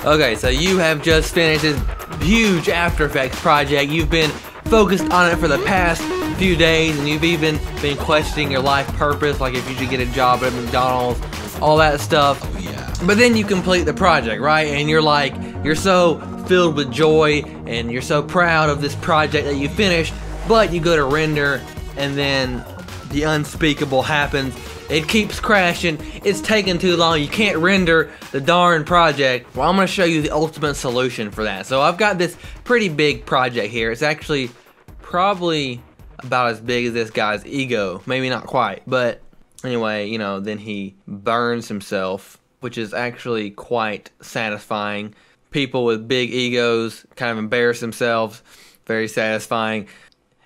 Okay, so you have just finished this huge After Effects project. You've been focused on it for the past few days, and you've even been questioning your life purpose, like if you should get a job at McDonald's, all that stuff. Oh yeah. But then you complete the project, right? And you're like, you're so filled with joy and you're so proud of this project that you finished, but you go to render and then the unspeakable happens. It keeps crashing, it's taking too long, you can't render the darn project. Well, I'm gonna show you the ultimate solution for that. So I've got this pretty big project here. It's actually probably about as big as this guy's ego. Maybe not quite, but anyway, you know, then he burns himself, which is actually quite satisfying. People with big egos kind of embarrass themselves, very satisfying.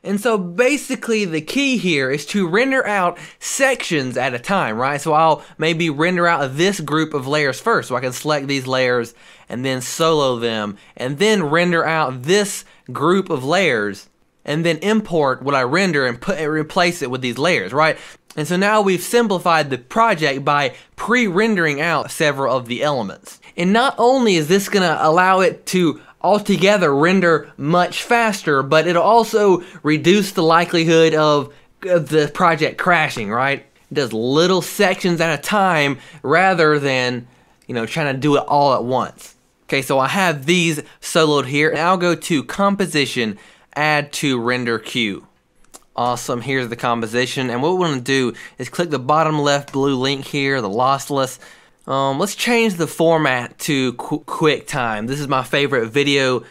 And so basically the key here is to render out sections at a time, right? So I'll maybe render out this group of layers first, so I can select these layers and then solo them, and then render out this group of layers, and then import what I render and replace it with these layers, right? And so now we've simplified the project by pre-rendering out several of the elements. And not only is this gonna allow it to altogether render much faster, but it'll also reduce the likelihood of the project crashing, right? It does little sections at a time rather than, you know, trying to do it all at once. Okay, so I have these soloed here, and I'll go to Composition, Add to Render Queue. Awesome, here's the composition, and what we want to do is click the bottom left blue link here, the lossless. Let's change the format to QuickTime. This is my favorite video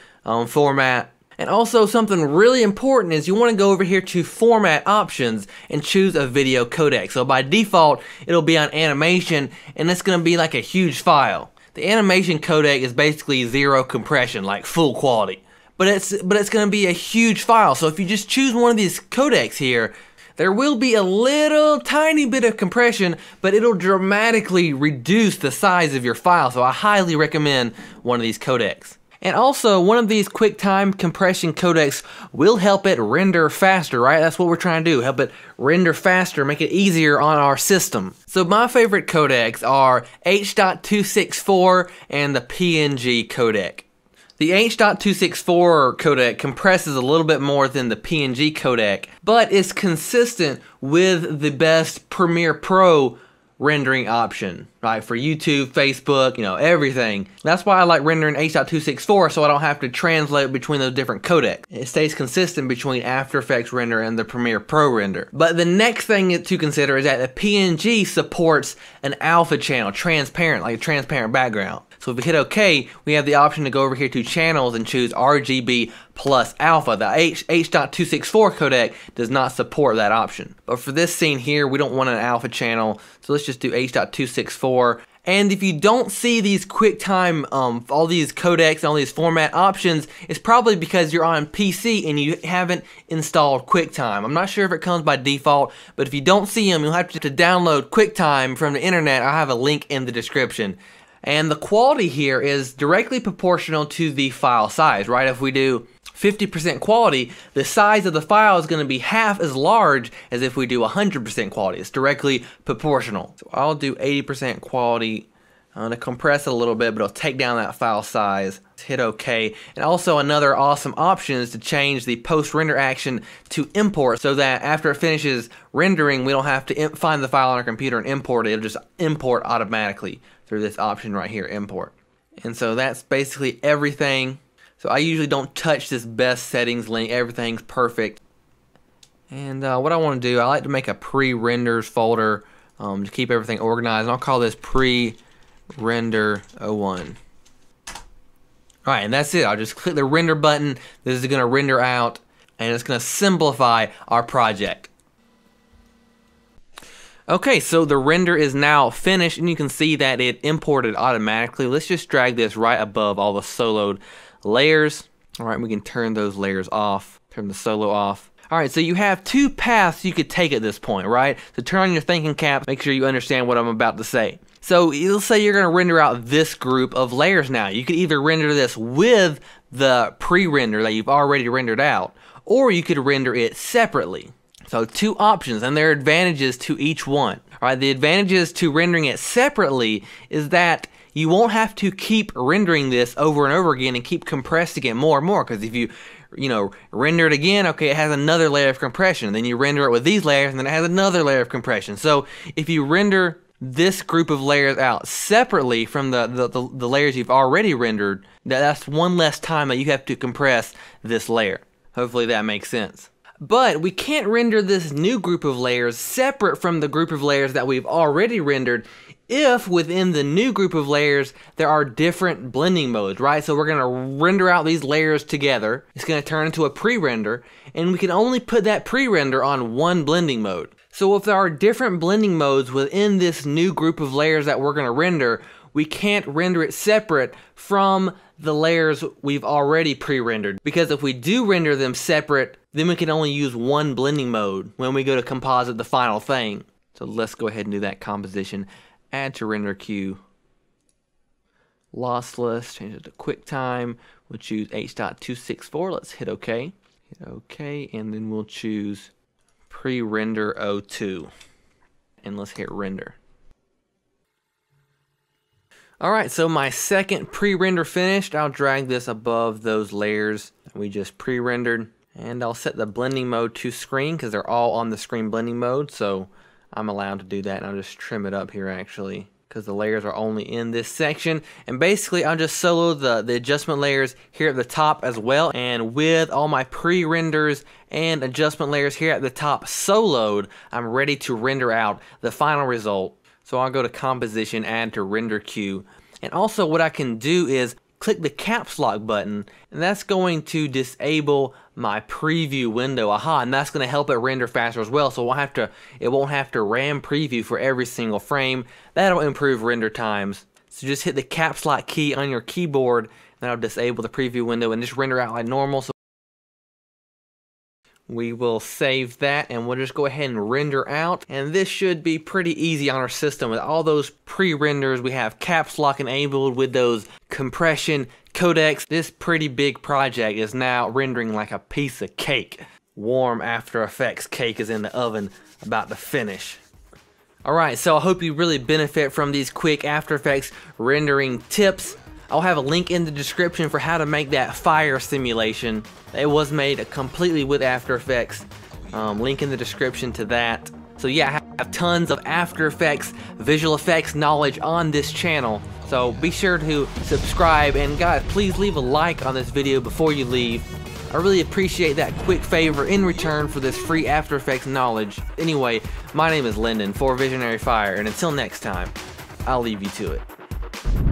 format. And also something really important is you want to go over here to Format Options and choose a video codec. So by default, it'll be on animation, and it's going to be like a huge file. The animation codec is basically zero compression, like full quality. But it's going to be a huge file. So if you just choose one of these codecs here, there will be a little tiny bit of compression, but it'll dramatically reduce the size of your file. So I highly recommend one of these codecs. And also, one of these QuickTime compression codecs will help it render faster, right? That's what we're trying to do, help it render faster, make it easier on our system. So my favorite codecs are H.264 and the PNG codec. The H.264 codec compresses a little bit more than the PNG codec, but is consistent with the best Premiere Pro rendering option, right? For YouTube, Facebook, you know, everything. That's why I like rendering H.264, so I don't have to translate between those different codecs. It stays consistent between After Effects render and the Premiere Pro render. But the next thing to consider is that the PNG supports an alpha channel, transparent, like a transparent background. So if we hit OK, we have the option to go over here to Channels and choose RGB plus alpha. The H.264 codec does not support that option. But for this scene here, we don't want an alpha channel, so let's just do H.264. And if you don't see these QuickTime, all these codecs and all these format options, it's probably because you're on PC and you haven't installed QuickTime. I'm not sure if it comes by default, but if you don't see them, you'll have to download QuickTime from the internet. I'll have a link in the description. And the quality here is directly proportional to the file size, right? If we do 50% quality, the size of the file is going to be half as large as if we do 100% quality. It's directly proportional. So I'll do 80% quality. I'm going to compress it a little bit, but it'll take down that file size. Let's hit OK. And also another awesome option is to change the post-render action to import, so that after it finishes rendering, we don't have to find the file on our computer and import it. It'll just import automatically through this option right here, import. And so that's basically everything. So I usually don't touch this best settings link. Everything's perfect. And what I want to do, I like to make a pre-renders folder to keep everything organized. And I'll call this pre-render 01. Alright, and that's it. I'll just click the render button. This is going to render out, and it's going to simplify our project. Okay, so the render is now finished, and you can see that it imported automatically. Let's just drag this right above all the soloed layers. Alright, we can turn those layers off, turn the solo off. Alright, so you have two paths you could take at this point, right? So turn on your thinking cap, make sure you understand what I'm about to say. So let's say you're going to render out this group of layers now. You could either render this with the pre-render that you've already rendered out, or you could render it separately. So two options, and there are advantages to each one. Alright, the advantages to rendering it separately is that you won't have to keep rendering this over and over again and keep compressing it more and more, because if you render it again, okay, it has another layer of compression, and then you render it with these layers, and then it has another layer of compression. So if you render this group of layers out separately from the layers you've already rendered, that's one less time that you have to compress this layer. Hopefully that makes sense. But we can't render this new group of layers separate from the group of layers that we've already rendered if within the new group of layers there are different blending modes, right? So we're going to render out these layers together. It's going to turn into a pre-render, and we can only put that pre-render on one blending mode. So if there are different blending modes within this new group of layers that we're going to render, we can't render it separate from the layers we've already pre-rendered. Because if we do render them separate, then we can only use one blending mode when we go to composite the final thing. So let's go ahead and do that composition. Add to render queue. Lossless, change it to QuickTime. We'll choose H.264. Let's hit OK. Hit OK, and then we'll choose pre-render 02. And let's hit render. Alright, so my second pre-render finished. I'll drag this above those layers that we just pre-rendered. And I'll set the blending mode to screen because they're all on the screen blending mode. So I'm allowed to do that, and I'll just trim it up here actually because the layers are only in this section. And basically I'll just solo the adjustment layers here at the top as well. And with all my pre-renders and adjustment layers here at the top soloed, I'm ready to render out the final result. So I'll go to composition, add to render queue. And also what I can do is click the caps lock button, and that's going to disable my preview window. And that's going to help it render faster as well. So it won't have to ram preview for every single frame. That'll improve render times. So just hit the caps lock key on your keyboard, and that'll disable the preview window and just render out like normal. So we will save that, and we'll just go ahead and render out. And this should be pretty easy on our system with all those pre-renders. We have caps lock enabled with those compression codecs. This pretty big project is now rendering like a piece of cake. Warm After Effects cake is in the oven, about to finish. Alright, so I hope you really benefit from these quick After Effects rendering tips. I'll have a link in the description for how to make that fire simulation. It was made completely with After Effects. Link in the description to that. So yeah, I have tons of After Effects, visual effects knowledge on this channel. So be sure to subscribe, and guys, please leave a like on this video before you leave. I really appreciate that quick favor in return for this free After Effects knowledge. Anyway, my name is Lyndon for Visionary Fire, and until next time, I'll leave you to it.